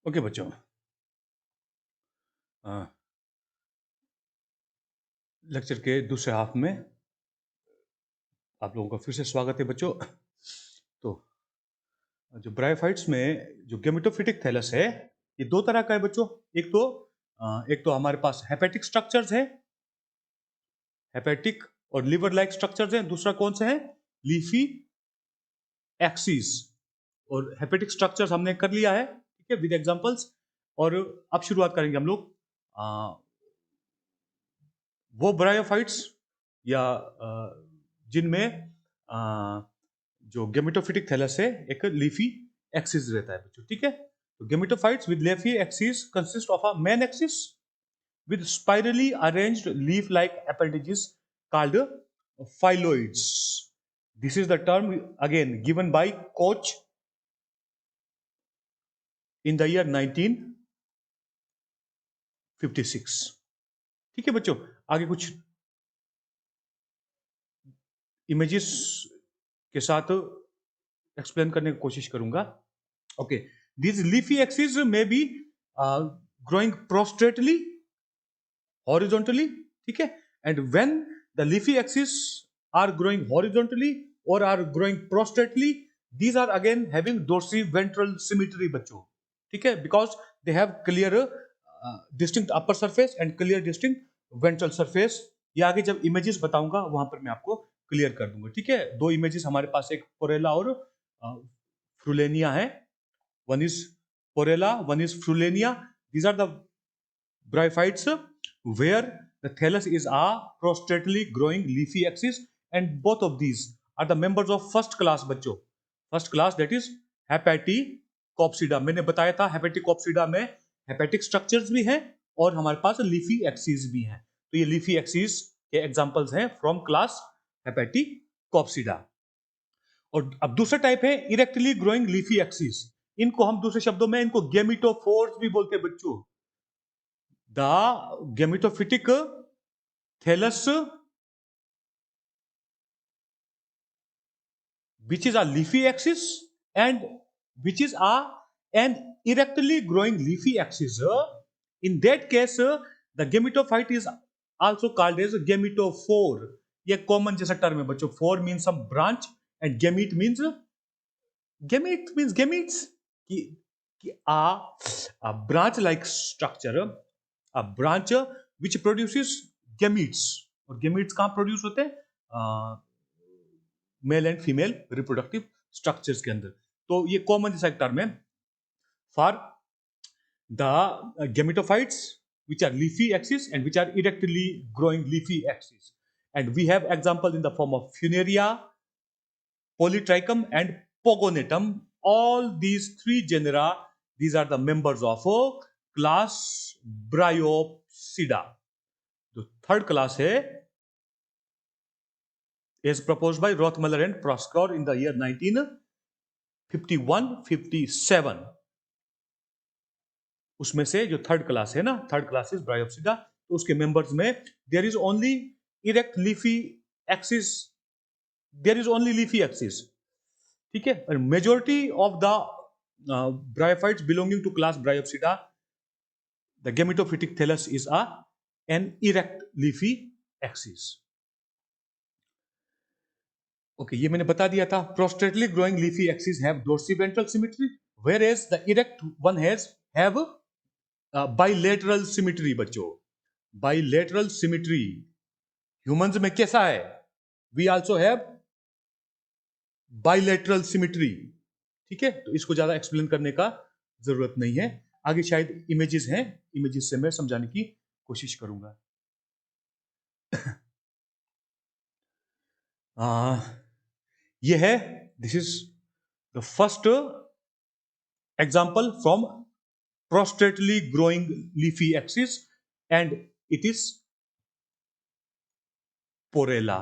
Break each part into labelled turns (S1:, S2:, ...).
S1: Okay बच्चों, lecture के दूसरे हाफ में आप लोगों का फिर से स्वागत है बच्चों। तो जो ब्रायोफाइट्स में जो गेमेटोफिटिक थैलस है, ये दो तरह का है बच्चों। एक तो हमारे पास हेपेटिक स्ट्रक्चर्स है, हेपेटिक और लिवर लाइक स्ट्रक्चर्स हैं। दूसरा कौन सा है? Leafy axis. और हेपेटिक स्ट्रक्चर्स हमने कर लिया है, ठीक है, विद एग्जांपल्स। और अब शुरुआत करेंगे हम लोग वो ब्रायोफाइट्स या जिनमें जो गेमेटोफिटिक थैलस है, एक लीफी एक्सिस रहता है बच्चों, ठीक है। तो gametophytes with leafy axis consist of a main axis with spirally arranged leaf-like appendages called phylloids. This is the term again given by Koch in the year 1956. ठीक है बच्चों, आगे कुछ इमेजेस के साथ एक्सप्लेन करने की कोशिश करूंगा। Okay, this leafy axis may be growing prostrately, horizontally, ठीक है। And when the leafy axis are growing horizontally or are growing prostately, these are again having dorsiventral symmetry बच्चों, ठीक है, because they have clear distinct upper surface and clear distinct ventral surface। ये आगे जब images बताऊंगा वहां पर मैं आपको क्लियर कर दूंगा, ठीक है। दो इमेजेस हमारे पास, एक पोरेला और फ्रूलेनिया है। One is Porella, one is Frullania. These are the bryophytes where the thallus is a prostately growing leafy axis, and both of these are the members of first class बच्चों। First class that is Hepaticopsida. मैंने बताया था हेपेटिकोप्सिडा में hepatic structures भी हैं और हमारे पास leafy axis भी हैं। तो ये लीफी एक्सिस के एग्जांपल्स हैं फ्रॉम क्लास हेपेटिकोप्सिडा। और अब दूसरा टाइप है इरेक्टली ग्रोइंग लीफी एक्सिस। इनको हम दूसरे शब्दों में इनको गेमिटोफोर्स भी बोलते हैं बच्चों। The gametophytic thallus, which is a leafy axis and which is an erectly growing leafy axis, in that case the gametophyte is also called as gametophore। ये कॉमन जैसा टर्म है बच्चों। Phore means some branch and gametes कि a branch like structure, a branch which produces gametes। और gametes कहां produce होते हैं? Male and female reproductive structures के अंदर। तो ये कॉमन जैसा एक टर्म है for the gametophytes which are leafy axis and which are erectly growing leafy axis, and we have example in the form of Funaria, Polytrichum and Pogonatum। All these three genera, these are the members of class Bryopsida। जो third class है as proposed by Rothmüller and Proskauer in the year 1951-57। उसमें से जो third class है ना, third class is Bryopsida. तो उसके members में there is only erect leafy axis, there is only leafy axis, ठीक है। और majority of the bryophytes belonging to class Bryopsida, the gametophytic thallus is an erect leafy axis. Okay, ये मैंने बता दिया था। Prostrately growing leafy axis have dorsiventral symmetry, whereas the erect one have bilateral symmetry बच्चों। Bilateral symmetry humans में कैसा है? We also have bilateral symmetry, ठीक है। तो इसको ज्यादा एक्सप्लेन करने का जरूरत नहीं है। आगे शायद इमेजेस हैं, इमेजेस से मैं समझाने की कोशिश करूंगा। ये है, this is the first example from prostately growing leafy axis and it is porella।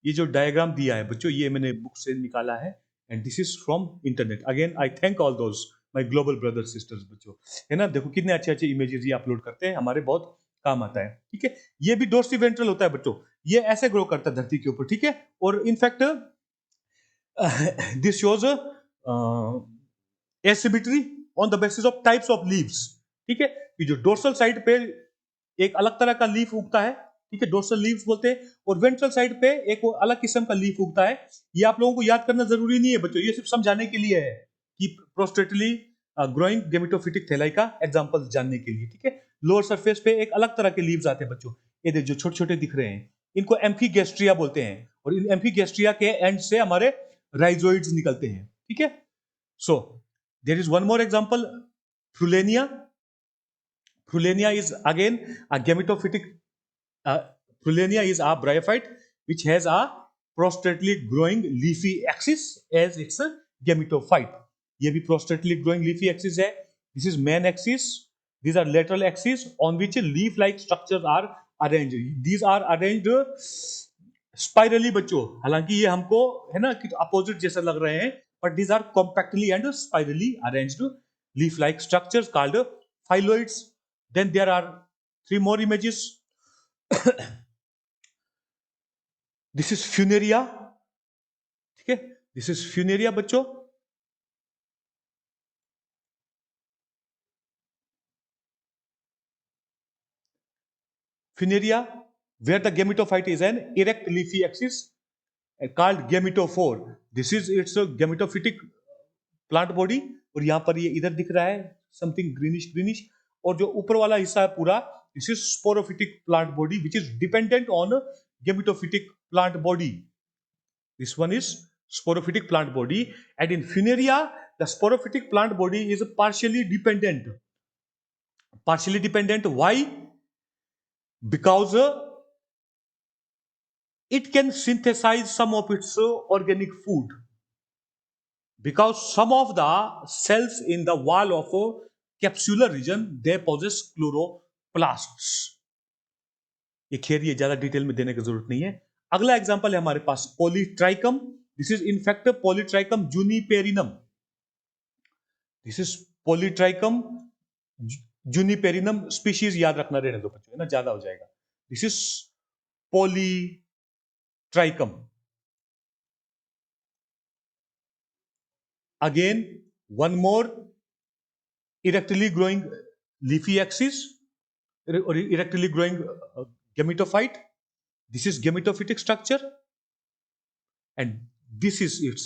S1: ये जो डायग्राम दिया है बच्चों, ये मैंने बुक से निकाला है and this is from internet. Again I thank all those my global brothers sisters बच्चों, है ना। देखो कितने अच्छे अच्छे इमेजेस ये अपलोड करते हैं, हमारे बहुत काम आता है, ठीक है। ये भी डोर्सिवेंट्रल होता है बच्चों, ये ऐसे ग्रो करता है धरती के ऊपर, ठीक है। और in fact this shows asymmetry on the basis of types of leaves. ठीक है, कि जो डोर्सल साइड पे एक अलग तरह का लीफ उगता है, ठीक है, डोर्सल लीव्स बोलते हैं, और वेंट्रल साइड पे एक अलग किस्म का लीफ उगता है। ये आप लोगों को याद करना जरूरी नहीं है बच्चों, ये सिर्फ समझाने के लिए है कि प्रोस्टेटली ग्रोइंग गेमेटोफिटिक थैलाई का एग्जांपल जानने के लिए। ठीक है, लोअर सरफेस पे एक अलग तरह के लीव्स आते हैं बच्चों, ये देखो जो छोटे छोटे दिख रहे हैं, इनको एम्फीगेस्ट्रिया बोलते हैं, और इन एम्फीगेस्ट्रिया के एंड से हमारे राइजोइड्स निकलते हैं। ठीक है, so there is one more example, Frullania. Frulenia is again a gametophytic. Frulenia is a bryophyte which has a prostately growing leafy axis as its a gametophyte. ये भी prostately growing leafy axis है. This is main axis. These are lateral axis on which leaf-like structures are arranged. These are arranged spirally बच्चों. हालांकि ये हमको है ना कि opposite जैसा लग रहे हैं, but these are compactly and spirally arranged leaf-like structures called phylloids. Then there are three more images. This is funaria. ठीक है, this is funaria बच्चों. Funaria, where the gametophyte is an erect leafy axis called gametophore. This is its gametophytic plant body. और यहाँ पर ये इधर दिख रहा है something greenish greenish. और जो ऊपर वाला हिस्सा है पूरा, this is sporophytic plant body which is dependent on gametophytic plant body. This one is sporophytic plant body, and in Funaria the sporophytic plant body is partially dependent. Partially dependent, why? Because it can synthesize some of its organic food, because some of the cells in the wall of capsular region they possess chloroplasts. ये खैर ये ज्यादा detail में देने की जरूरत नहीं है. अगला एग्जांपल है हमारे पास Polytrichum. This is in fact Polytrichum juniperinum. This is Polytrichum juniperinum. Species याद रखना, रहने दो बच्चों, है ना, ज्यादा हो जाएगा. This is Polytrichum. Again one more erectly growing leafy axis or erectly growing gametophyte. This is gametophytic structure and this is its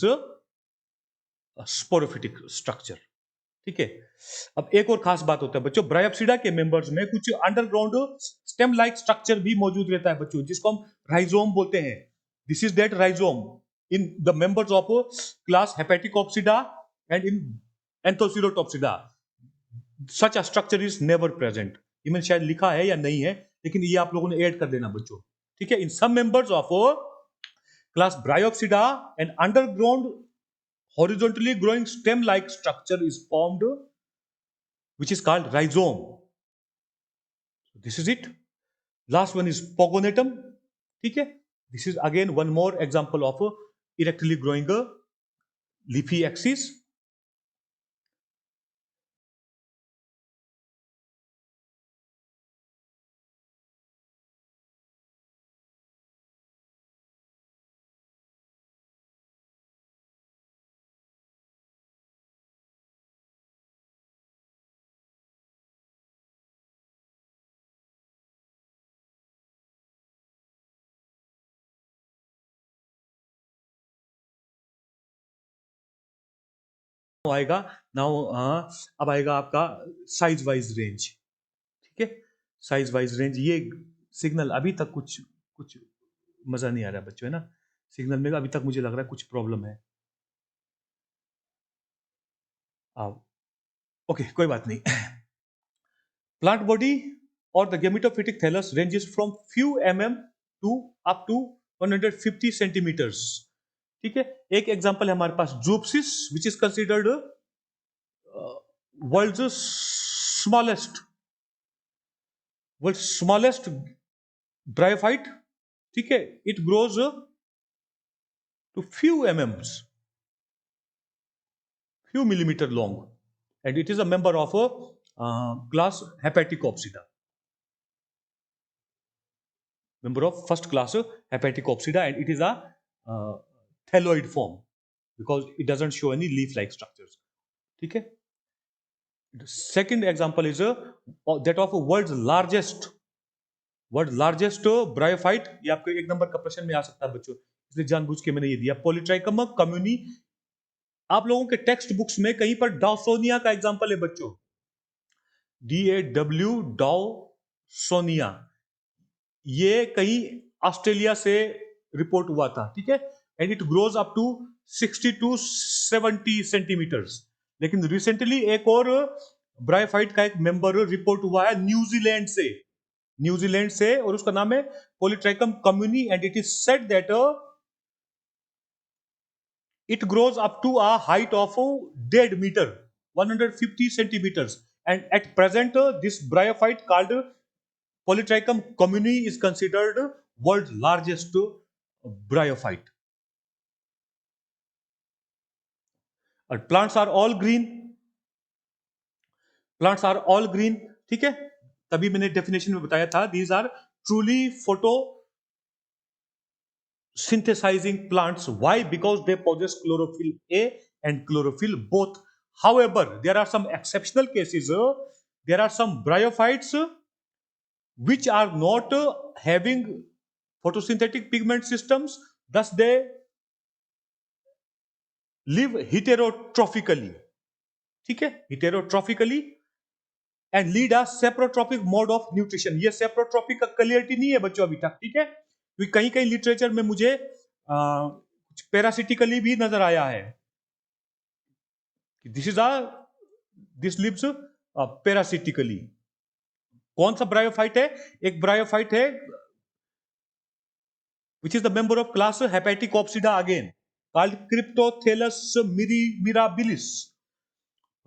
S1: sporophytic structure. ठीक है, अब एक और खास बात होता है बच्चों, ब्रायोप्सिडा के मेंबर्स में कुछ अंडरग्राउंड स्टेम लाइक स्ट्रक्चर भी मौजूद रहता है बच्चों, जिसको हम राइजोम बोलते हैं. This is that rhizome in the members of class Hepaticopsida and in Anthocerotopsida. Such a structure is never present. ये मैंने शायद लिखा है या नहीं है, लेकिन ये आप लोगों ने ऐड कर देना बच्चों. ठीक है, in some members of class Bryopsida and underground horizontally growing stem like structure is formed which is called rhizome. This is it. Last one is pogonatum. ठीक है, this is again one more example of erectly growing leafy axis. आएगा now. अब आएगा आपका size wise range. ठीक है, size wise range. ये signal अभी तक कुछ मजा नहीं आ रहा है बच्चों, है ना. सिग्नल में अभी तक मुझे लग रहा है कुछ प्रॉब्लम है. ओके, कोई बात नहीं. प्लांट बॉडी और the gametophytic thallus ranges from few mm to up to 150 centimetres. ठीक है, एक एग्जांपल है हमारे पास Drupsis which is considered world's smallest bryophyte. ठीक है, it grows to few mm, few millimeter long, and it is a member of a class Hepaticopsida. Member of first class Hepaticopsida, and it is a thalloid form because it doesn't show any leaf-like structures. ठीक है, Second example is that of world largest bryophyte. ये आपको एक number का प्रश्न में आ सकता है बच्चों, इसलिए जानबूझ के मैंने ये दिया। पॉलीट्राइकम कम्युनी, आप लोगों के टेक्स्ट बुक्स में कहीं पर डाउसोनिया का एग्जांपल है बच्चों, DAW, डाउसोनिया। ये कहीं ऑस्ट्रेलिया से रिपोर्ट हुआ था, ठीक है, and it grows up to 60 to 70 centimetres. लेकिन रिसेंटली एक और ब्रायोफाइट का एक मेंबर रिपोर्ट हुआ है न्यूजीलैंड से, और उसका नाम है Polytrichum commune, and it is said that it grows up to a height of 1.5 meter, 150 centimeters, and at present this bryophyte called Polytrichum communi is considered world's largest bryophyte. Plants are all green, ठीक है, तभी मैंने definition में बताया था, these are truly photosynthesizing plants. Why? Because they possess chlorophyll A and chlorophyll both. However, there are some exceptional cases. There are some bryophytes which are not having photosynthetic pigment systems, thus they live heterotrophically, ठीक है, heterotrophically, and lead a saprotropic mode of nutrition. ये saprotropic का clarity नहीं है बच्चों अभी तक, ठीक है, क्योंकि कहीं कहीं लिटरेचर में मुझे कुछ पैरासिटिकली भी नजर आया है, दिस लिव्स पैरासिटिकली। कौन सा ब्रायोफाइट है? एक ब्रायोफाइट है which is the member of class Hepaticopsida again, called Cryptothelus mirabilis.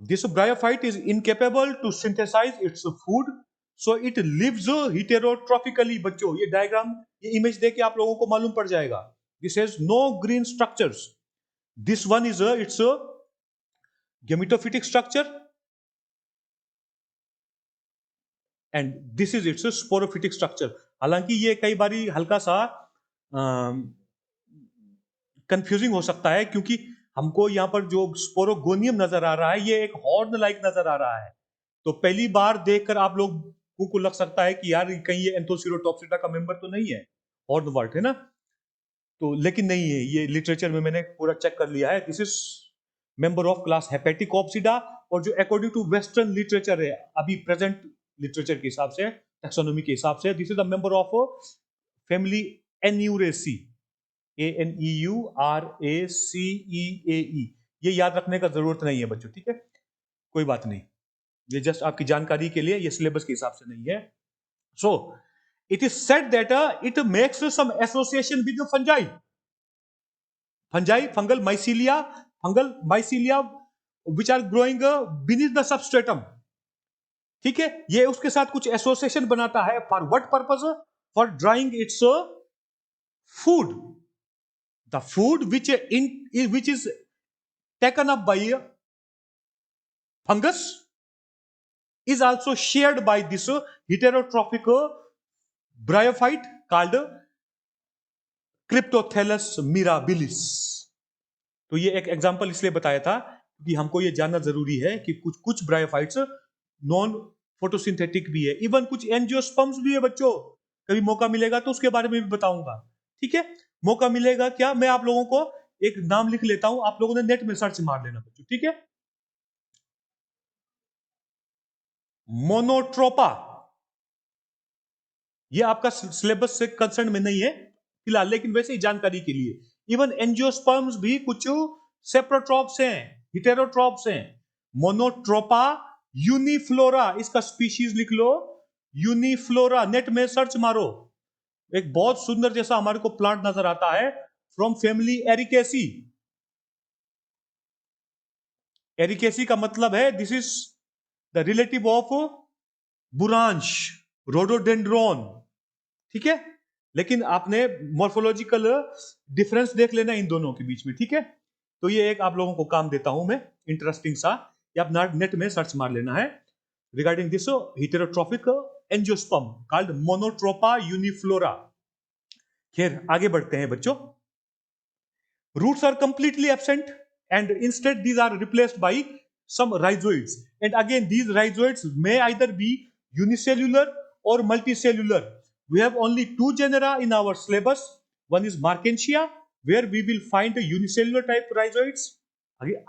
S1: This bryophyte is incapable to synthesize its food, so it lives heterotrophically. बच्चों ये डायग्राम, ये इमेज देख के आप लोगों को मालूम पड़ जाएगा। This has no green structures. This one is its gametophytic structure, and this is its sporophytic structure. हालांकि ये कई बारी हल्का सा कंफ्यूजिंग हो सकता है, क्योंकि हमको यहाँ पर जो स्पोरोगोनियम नजर आ रहा है ये एक हॉर्न लाइक नजर आ रहा है, तो पहली बार देखकर आप लोगों को लग सकता है कि यार कहीं ये एंथोसिरोटॉप्सिडा का मेंबर तो नहीं है, हॉर्न वर्ट है ना, तो लेकिन नहीं है, ये लिटरेचर में मैंने पूरा चेक कर लिया है, this is member of class Hepaticopsida. और जो अकॉर्डिंग टू वेस्टर्न लिटरेचर है अभी प्रेजेंट लिटरेचर के हिसाब से, टैक्सोनॉमी के हिसाब से, this is the member of family Aneuraceae, ANEURACEAE। ये याद रखने का जरूरत नहीं है बच्चों, ठीक है, कोई बात नहीं, ये जस्ट आपकी जानकारी के लिए, ये सिलेबस के हिसाब से नहीं है। So it is said that it makes some association with fungal mycelia which are growing beneath the substratum, ठीक है, ये उसके साथ कुछ एसोसिएशन बनाता है, for what purpose? For drawing its food. The food which is taken up by fungus is also shared by this heterotrophic bryophyte called Cryptothelus mirabilis. तो ये एक एग्जांपल इसलिए बताया था कि हमको ये जानना जरूरी है कि कुछ ब्रायोफाइट्स नॉन फोटोसिंथेटिक भी है, इवन कुछ एंजियोस्पर्म्स भी है बच्चों, कभी मौका मिलेगा तो उसके बारे में भी बताऊंगा, ठीक है, मौका मिलेगा क्या, मैं आप लोगों को एक नाम लिख लेता हूं, आप लोगों ने नेट में सर्च मार लेना बच्चों, ठीक है। मोनोट्रोपा, ये आपका सिलेबस से कंसर्न में नहीं है फिलहाल, लेकिन वैसे ही जानकारी के लिए, इवन एंजियोस्पर्म्स भी कुछ सेप्रोट्रॉप्स हैं, हेटेरोट्रॉप्स हैं। मोनोट्रोपा यूनिफ्लोरा, इसका स्पीशीज लिख लो, यूनिफ्लोरा, नेट में सर्च मारो, एक बहुत सुंदर जैसा हमारे को प्लांट नजर आता है, फ्रॉम फैमिली एरिकेसी। एरिकेसी का मतलब है this is the relative of बुरांश, रोडोडेंड्रोन, ठीक है, लेकिन आपने मॉर्फोलॉजिकल डिफरेंस देख लेना इन दोनों के बीच में, ठीक है, तो ये एक आप लोगों को काम देता हूं मैं, इंटरेस्टिंग सा, ये आप नेट में सर्च मार लेना है regarding this heterotrophic angiosperm called Monotropa uniflora. खैर आगे बढ़ते हैं बच्चों। Roots are completely absent and instead these are replaced by some rhizoids. And again, these rhizoids may either be unicellular or multicellular. We have only two genera in our syllabus. One is Markensia, where we will find the unicellular type rhizoids.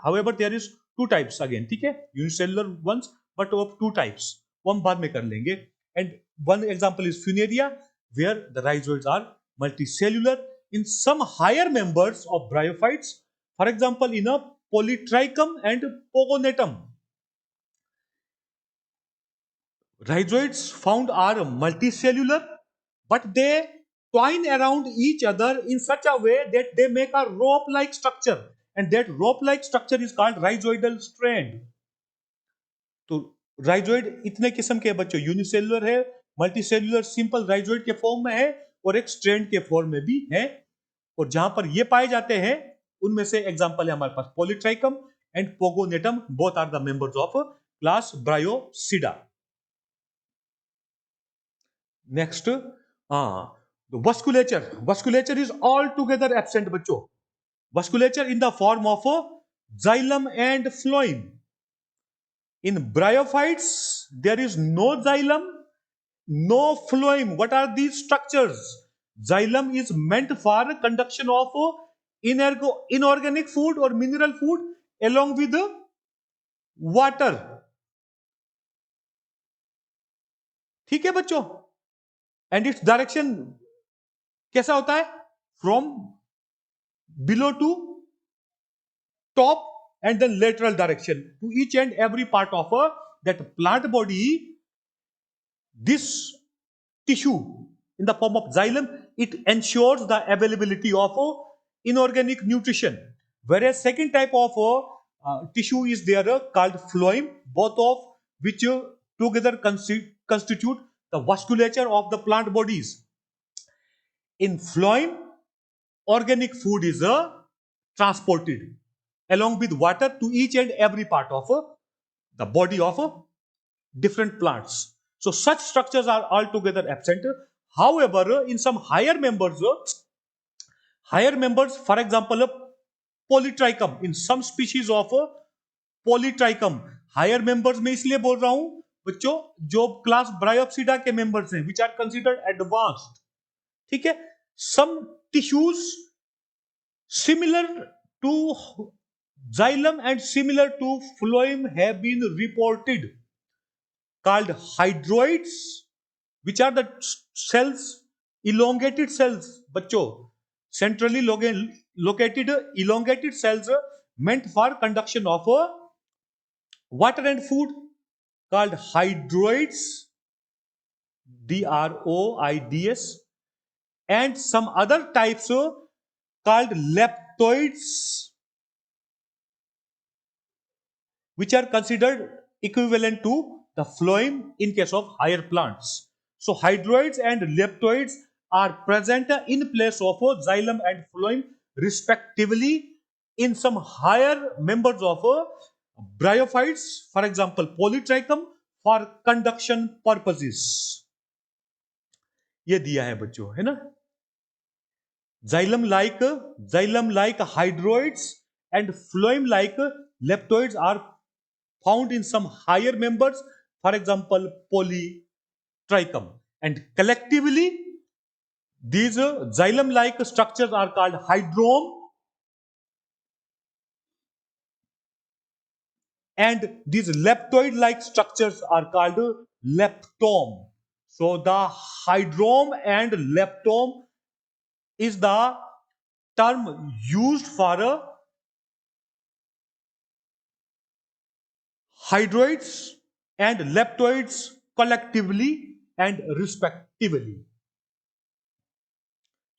S1: However, there is two types again, ठीक है, unicellular ones, but of two types. वो हम बाद में कर लेंगे. And one example is Funaria, where the rhizoids are multicellular in some higher members of bryophytes. For example, in a Polytrichum and Pogonatum. Rhizoids found are multicellular, but they twine around each other in such a way that they make a rope-like structure, and that rope-like structure is called rhizoidal strand. तो rhizoid इतने किस्म के बच्चों, unicellular है, multicellular simple rhizoid के form में है और एक स्ट्रैंड के फॉर्म में भी है. और जहां पर ये पाए जाते हैं उनमें से एग्जांपल है हमारे पास Polytrichum and Pogonatum, both are the members of class Bryopsida. Next, vasculature. Vasculature is all together absent बच्चों. Vasculature in the form of xylem and phloem. In bryophytes, there is no xylem, no phloem. What are these structures? Xylem is meant for conduction of inorganic food or mineral food along with water. ठीक है बच्चों? And its direction कैसा होता है? From below to top and then lateral direction to each and every part of that plant body. This tissue in the form of xylem, it ensures the availability of inorganic nutrition, whereas second type of tissue is there called phloem, both of which together constitute the vasculature of the plant bodies. In phloem, organic food is transported along with water to each and every part of the body of different plants. So such structures are altogether absent. However, in some higher members, for example, polytrichum, in some species of polytrichum, higher members में इसलिए बोल रहा हूं बच्चों जो class Bryopsida के members हैं, which are considered advanced. ठीक है, some tissues similar to xylem and similar to phloem have been reported, called hydroids, which are the cells, elongated cells बच्चों, centrally located elongated cells meant for conduction of water and food, called hydroids, DROIDS, and some other types called leptoids, which are considered equivalent to the phloem in case of higher plants. So hydroids and leptoids are present in place of xylem and phloem respectively in some higher members of bryophytes, for example polytrichum, for conduction purposes. ये दिया है बच्चों, है ना. Xylem like hydroids and phloem like leptoids are found in some higher members, for example polytrichum, and collectively these xylem like structures are called hydrome, and these leptoid like structures are called leptome. So the hydrome and leptome is the term used for hydroids and leptoids collectively and respectively.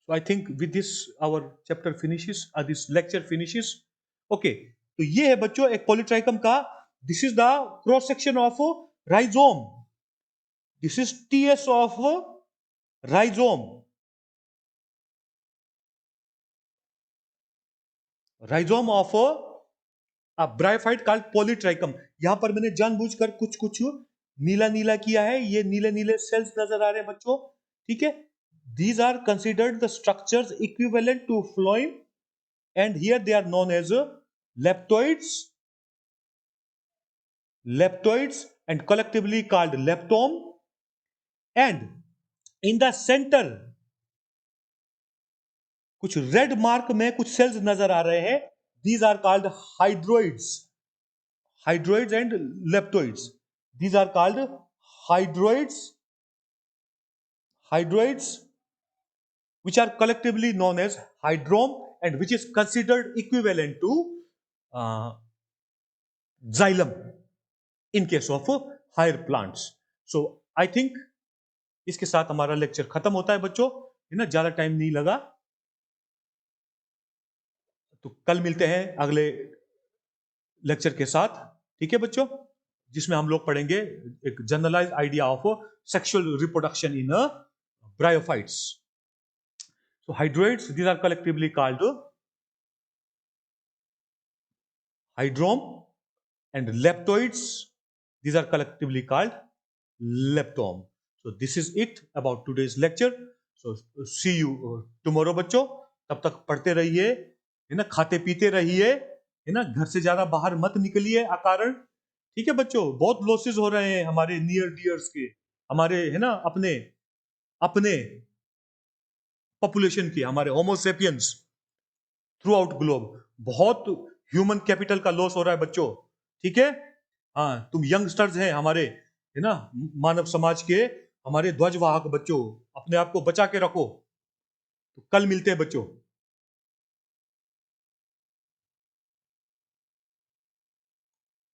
S1: So I think with this our chapter finishes, this lecture finishes. Okay, तो ये है बच्चों एक polytrichum का, this is the cross section of rhizome, this is TS of rhizome. Rhizome of a bryophyte called polytrichum. यहां पर मैंने जानबूझकर कुछ कुछ नीला नीला किया है, ये नीले नीले सेल्स नजर आ रहे हैं बच्चों, ठीक है. These are considered the structures equivalent to phloem, and here they are known as leptoids, leptoids and collectively called leptome, and in the center कुछ रेड मार्क में कुछ सेल्स नजर आ रहे हैं, these are called hydroids. Hydroids and leptoids, these are called hydroids, which are collectively known as hydrome, and which is considered equivalent to xylem in case of higher plants. So I think इसके साथ हमारा lecture खत्म होता है बच्चों, है ना, ज्यादा टाइम नहीं लगा। तो कल मिलते हैं अगले लेक्चर के साथ, ठीक है बच्चों, जिसमें हम लोग पढ़ेंगे एक generalize idea of sexual reproduction in bryophytes. So hydroids, these are collectively called hydrome, and leptoids, these are collectively called leptome. So this is it about today's lecture. So see you tomorrow बच्चों। तब तक पढ़ते रहिए, है ना, खाते पीते रहिए, है ना, घर से ज्यादा बाहर मत निकलिए अकारण, ठीक है बच्चों। बहुत लॉसेस हो रहे हैं हमारे नियर डियर्स के, हमारे, है ना, अपने अपने पॉपुलेशन की, हमारे होमोसेपियंस थ्रू आउट ग्लोब, बहुत ह्यूमन कैपिटल का लॉस हो रहा है बच्चों, ठीक है। हाँ, तुम यंगस्टर्स हैं हमारे, है ना, मानव समाज के हमारे ध्वजवाहक बच्चों, अपने आप को बचा के रखो। तो कल मिलते हैं बच्चों।